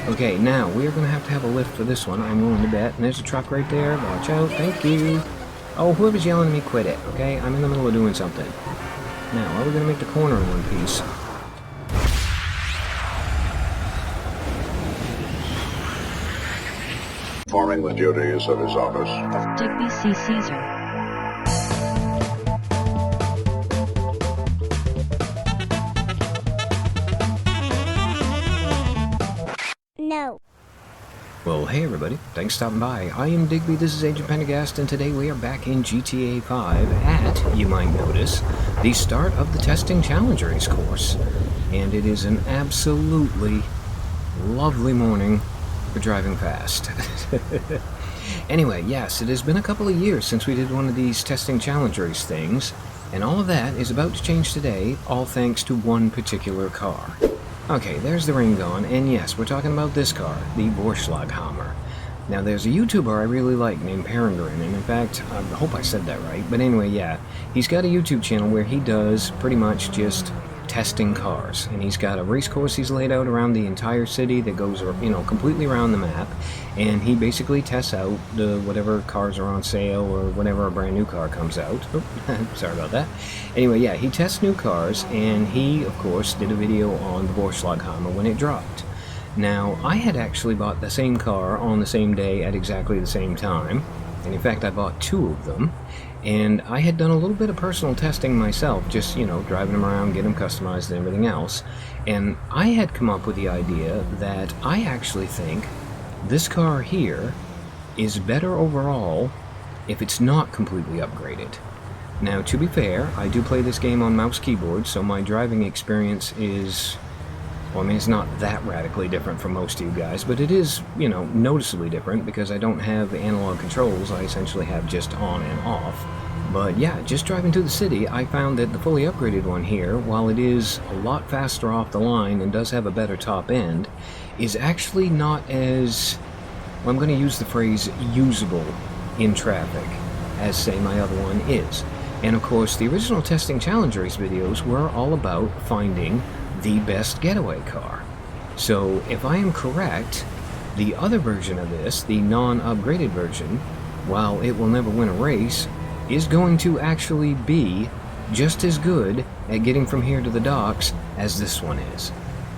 Okay, now we are going to have a lift for this one, I'm willing to bet. And there's a truck right there. Watch out. Thank you. Oh, whoever's yelling at me, quit it, okay? I'm in the middle of doing something. Now, are we going to make the corner in one piece? Performing the duties of his office. Digby C. Caesar. No. Well, hey everybody, thanks for stopping by. I am Digby, this is Agent Pendergast, and today we are back in GTA 5 at, you might notice, the start of the Testing Challenge Race course. And it is an absolutely lovely morning for driving fast. Anyway, yes, it has been a couple of years since we did one of these Testing Challenge Race things, and all of that is about to change today, all thanks to one particular car. Okay, there's the ring gone, and yes, we're talking about this car, the Vorschlaghammer. Now, there's a YouTuber I really like named Peregrine, and in fact, I hope I said that right, but anyway, yeah, he's got a YouTube channel where he does pretty much just testing cars, and he's got a race course he's laid out around the entire city that goes, you know, completely around the map, and he basically tests out the whatever cars are on sale or whenever a brand new car comes out. Oh, sorry about that. Anyway, yeah, he tests new cars, and he, of course, did a video on the Vorschlaghammer when it dropped. Now, I had actually bought the same car on the same day at exactly the same time, and in fact I bought two of them, and I had done a little bit of personal testing myself, just, you know, driving them around, getting them customized and everything else, and I had come up with the idea that I actually think this car here is better overall if it's not completely upgraded. Now, to be fair, I do play this game on mouse keyboard, so my driving experience is, well, I mean, it's not that radically different from most of you guys, but it is, you know, noticeably different because I don't have analog controls. I essentially have just on and off. But yeah, just driving through the city, I found that the fully upgraded one here, while it is a lot faster off the line and does have a better top end, is actually not as, well, I'm going to use the phrase usable in traffic as, say, my other one is. And of course, the original Testing Challenge Race videos were all about finding the best getaway car. So if I am correct, the other version of this, the non-upgraded version, while it will never win a race, is going to actually be just as good at getting from here to the docks as this one is.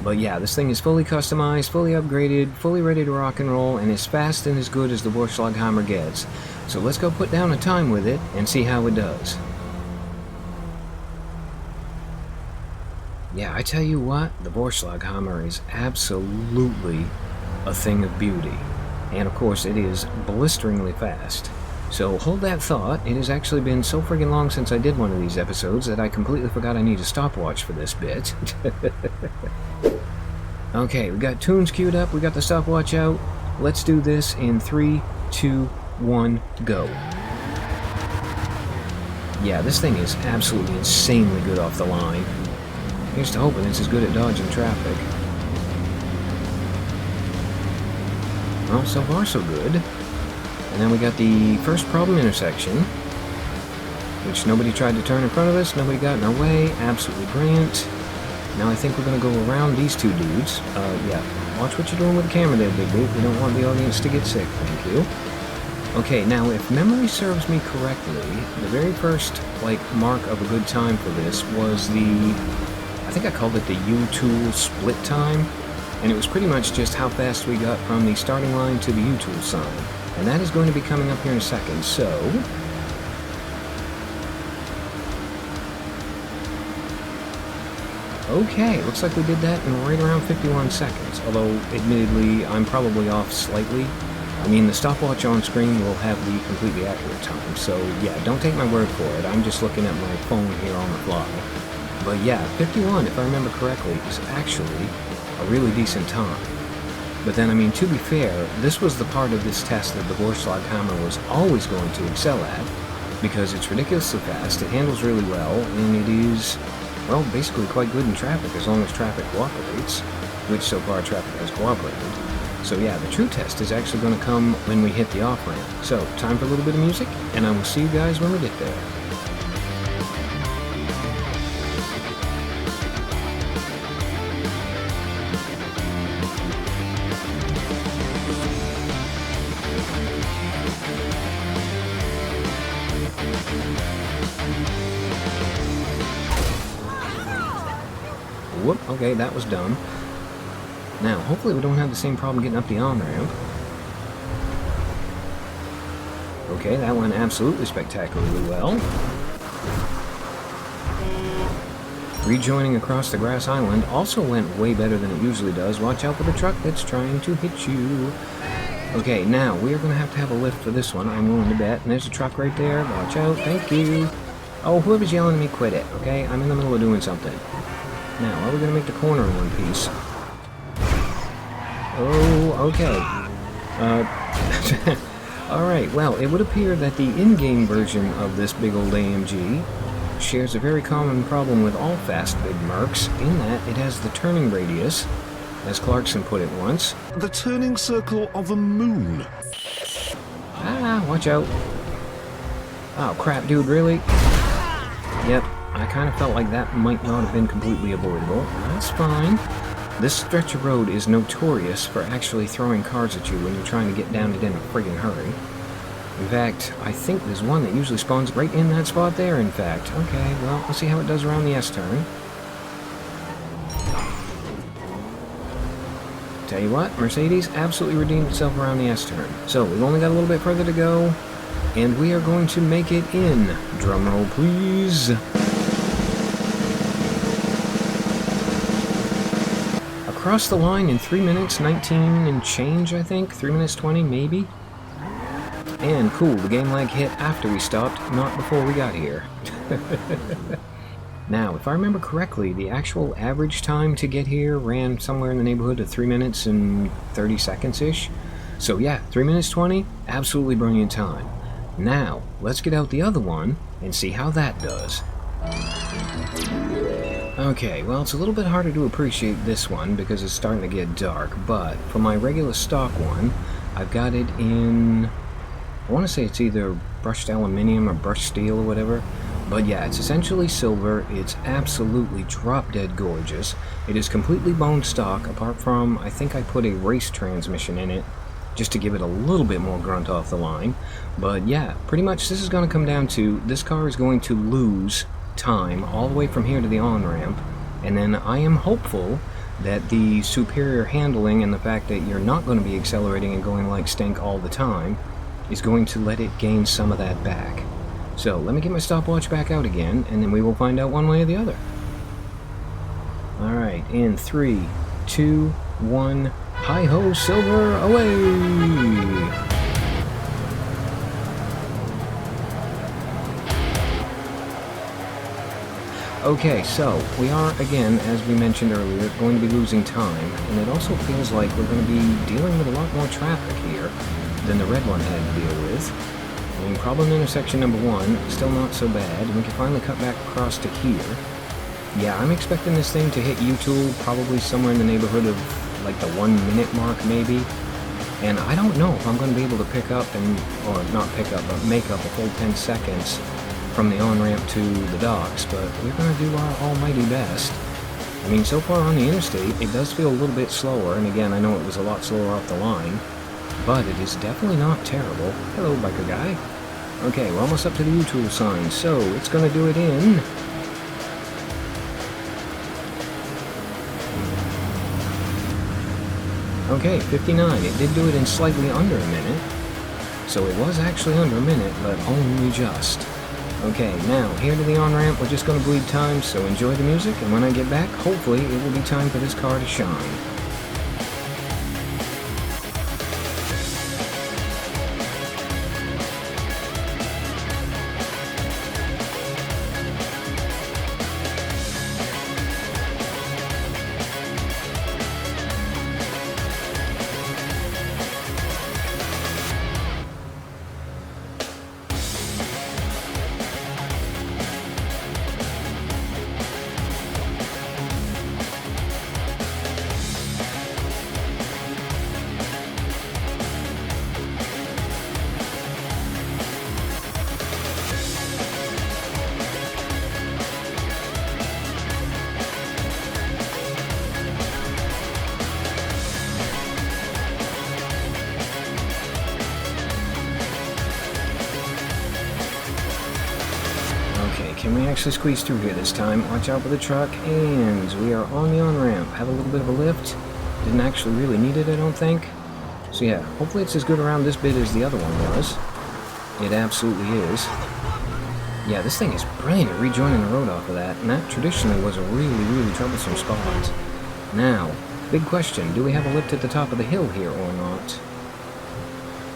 But yeah, this thing is fully customized, fully upgraded, fully ready to rock and roll, and as fast and as good as the Vorschlaghammer gets. So let's go put down a time with it and see how it does. Yeah, I tell you what, the Vorschlaghammer is absolutely a thing of beauty. And of course, it is blisteringly fast. So hold that thought. It has actually been so friggin' long since I did one of these episodes that I completely forgot I need a stopwatch for this bit. Okay, we got tunes queued up, we got the stopwatch out. Let's do this in 3, 2, 1, go. Yeah, this thing is absolutely insanely good off the line. Here's to hoping it's as good at dodging traffic. Well, so far so good. And then we got the first problem intersection, which nobody tried to turn in front of us, nobody got in our way, absolutely brilliant. Now I think we're going to go around these two dudes. Yeah, watch what you're doing with the camera there, Digby. We don't want the audience to get sick, thank you. Okay, now if memory serves me correctly, the very first, like, mark of a good time for this was the, I think I called it the U-Tool split time, and it was pretty much just how fast we got from the starting line to the U-Tool sign. And that is going to be coming up here in a second, so... Okay, looks like we did that in right around 51 seconds, although, admittedly, I'm probably off slightly. I mean, the stopwatch on screen will have the completely accurate time, so yeah, don't take my word for it, I'm just looking at my phone here on the fly. But yeah, 51, if I remember correctly, is actually a really decent time. But then, I mean, to be fair, this was the part of this test that the Vorschlaghammer was always going to excel at, because it's ridiculously fast, it handles really well, and it is, well, basically quite good in traffic as long as traffic cooperates, which so far traffic has cooperated. So yeah, the true test is actually going to come when we hit the off-ramp. So, time for a little bit of music, and I will see you guys when we get there. Okay, that was dumb. Now, hopefully we don't have the same problem getting up the on-ramp. Okay, that went absolutely spectacularly well. Rejoining across the grass island also went way better than it usually does. Watch out for the truck that's trying to hit you. Okay, now we are going to have a lift for this one, I'm willing to bet. And there's a truck right there. Watch out. Thank you. Oh, whoever's yelling at me, quit it, okay? I'm in the middle of doing something. Now, are we going to make the corner in one piece? Oh, okay. Alright, well, it would appear that the in-game version of this big old AMG shares a very common problem with all fast big Mercs, in that it has the turning radius, as Clarkson put it once. The turning circle of a moon. Ah, watch out. Oh, crap, dude, really? Yep, I kind of felt like that might not have been completely avoidable. That's fine. This stretch of road is notorious for actually throwing cars at you when you're trying to get down it in a friggin' hurry. In fact, I think there's one that usually spawns right in that spot there, in fact. Okay, well, let's see how it does around the S-turn. Tell you what, Mercedes absolutely redeemed itself around the S-turn. So, we've only got a little bit further to go, and we are going to make it in. Drumroll, please. Across the line in 3 minutes 19 and change, I think. 3 minutes 20, maybe. And cool, the game lag hit after we stopped, not before we got here. Now, if I remember correctly, the actual average time to get here ran somewhere in the neighborhood of 3 minutes and 30 seconds-ish. So yeah, 3 minutes 20, absolutely brilliant time. Now, let's get out the other one and see how that does. Okay, well, it's a little bit harder to appreciate this one because it's starting to get dark, but for my regular stock one, I've got it in... I want to say it's either brushed aluminum or brushed steel or whatever, but yeah, it's essentially silver. It's absolutely drop-dead gorgeous. It is completely bone stock, apart from, I think I put a race transmission in it, just to give it a little bit more grunt off the line. But yeah, pretty much this is going to come down to, this car is going to lose time all the way from here to the on-ramp, and then I am hopeful that the superior handling and the fact that you're not going to be accelerating and going like stink all the time is going to let it gain some of that back. So let me get my stopwatch back out again, and then we will find out one way or the other. Alright, in 3, 2, 1, hi-ho, silver, away! Okay, so we are, again, as we mentioned earlier, going to be losing time, and it also feels like we're going to be dealing with a lot more traffic here than the red one had to deal with. I mean, problem intersection number 1, still not so bad, and we can finally cut back across to here. Yeah, I'm expecting this thing to hit U-Tool probably somewhere in the neighborhood of, like, the 1 minute mark, maybe. And I don't know if I'm going to be able to pick up and, or not pick up, but make up a full 10 seconds from the on-ramp to the docks, but we're going to do our almighty best. I mean, so far on the interstate, it does feel a little bit slower, and again, I know it was a lot slower off the line, but it is definitely not terrible. Hello, biker guy. Okay, we're almost up to the U-Tool sign, so it's going to do it in... Okay, 59. It did do it in slightly under a minute. So it was actually under a minute, but only just. Okay, now, here to the on-ramp, we're just going to bleed time, so enjoy the music, and when I get back, hopefully it will be time for this car to shine. me actually squeeze through here this time. Watch out for the truck, and we are on the on-ramp. Have a little bit of a lift. Didn't actually really need it, I don't think. So yeah, hopefully it's as good around this bit as the other one was. It absolutely is. Yeah, this thing is brilliant at rejoining the road off of that, and that traditionally was a really, really troublesome spot. Now, big question, do we have a lift at the top of the hill here or not?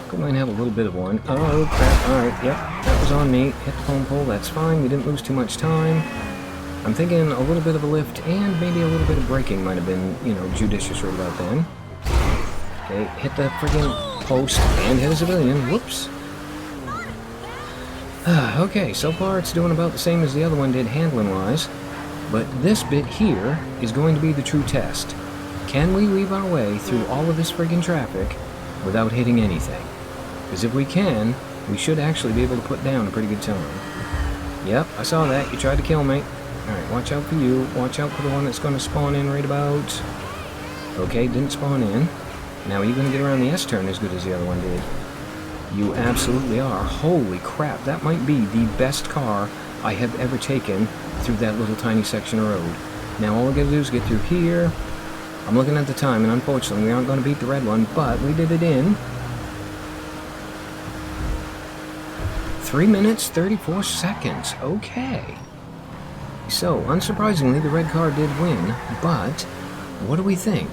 Could might have a little bit of one. Oh, crap, alright, yep, that was on me. Hit the foam pole, that's fine, we didn't lose too much time. I'm thinking a little bit of a lift and maybe a little bit of braking might have been, you know, judicious right about then. Okay, hit the friggin' post and hit a civilian. Whoops. Okay, so far it's doing about the same as the other one did handling-wise. But this bit here is going to be the true test. Can we weave our way through all of this friggin' traffic without hitting anything? Because if we can, we should actually be able to put down a pretty good time. Yep, I saw that. You tried to kill me. Alright, watch out for you. Watch out for the one that's going to spawn in right about... Okay, didn't spawn in. Now, are you going to get around the S-turn as good as the other one did? You absolutely are. Holy crap, that might be the best car I have ever taken through that little tiny section of road. Now, all we got to do is get through here. I'm looking at the time, and unfortunately, we aren't going to beat the red one, but we did it in 3 minutes, 34 seconds. Okay. So, unsurprisingly, the red car did win, but what do we think?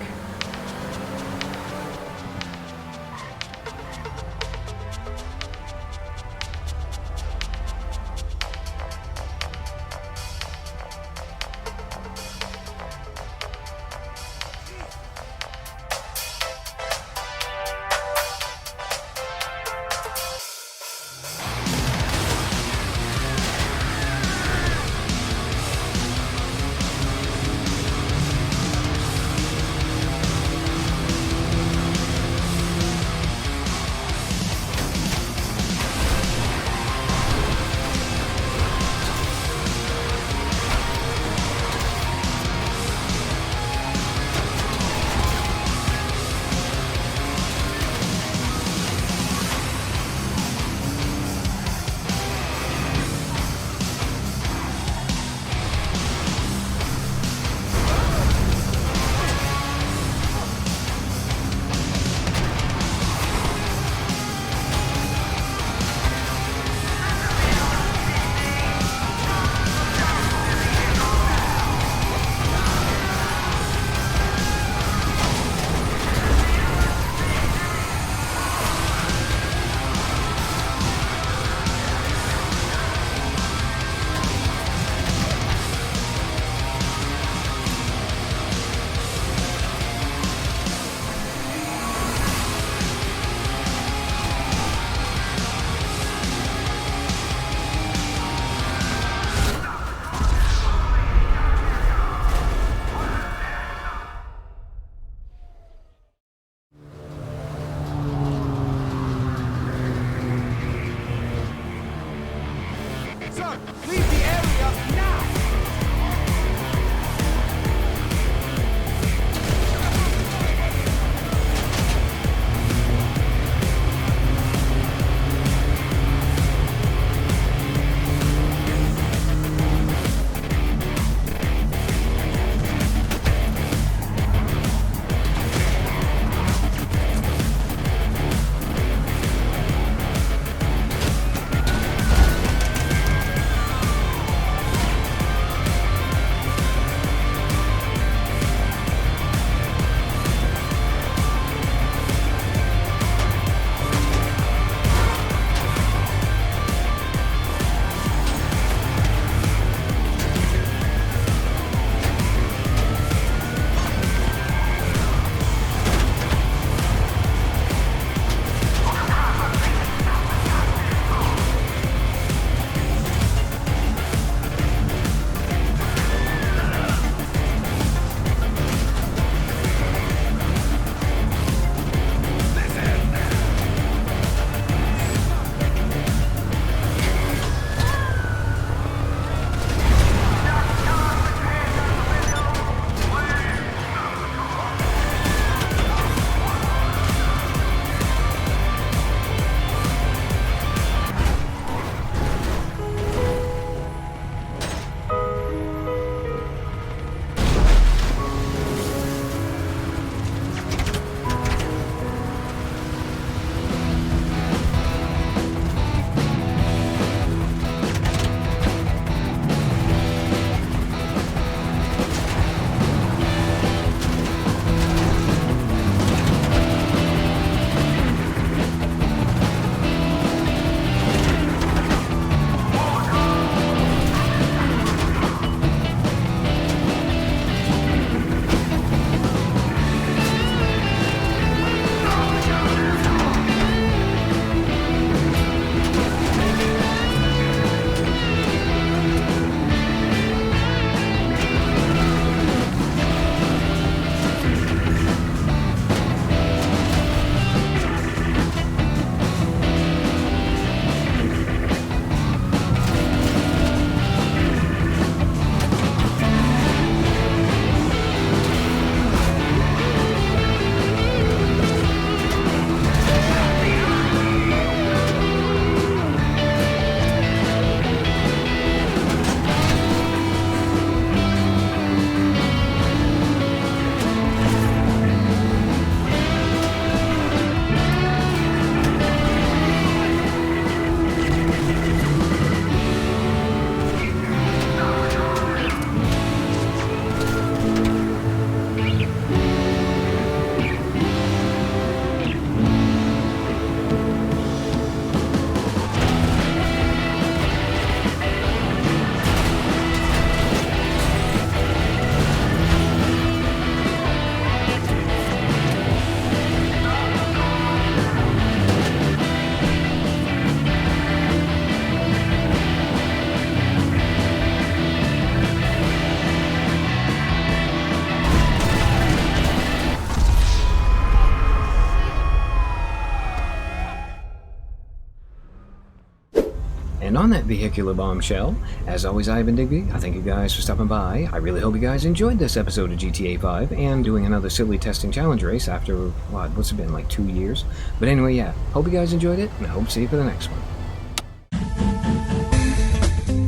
on that vehicular bombshell, as always, I've been Digby. I thank you guys for stopping by. I really hope you guys enjoyed this episode of GTA 5 and doing another silly testing challenge race after, what's it been, like 2 years? But anyway, yeah, hope you guys enjoyed it, and I hope to see you for the next one.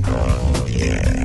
Oh, yeah.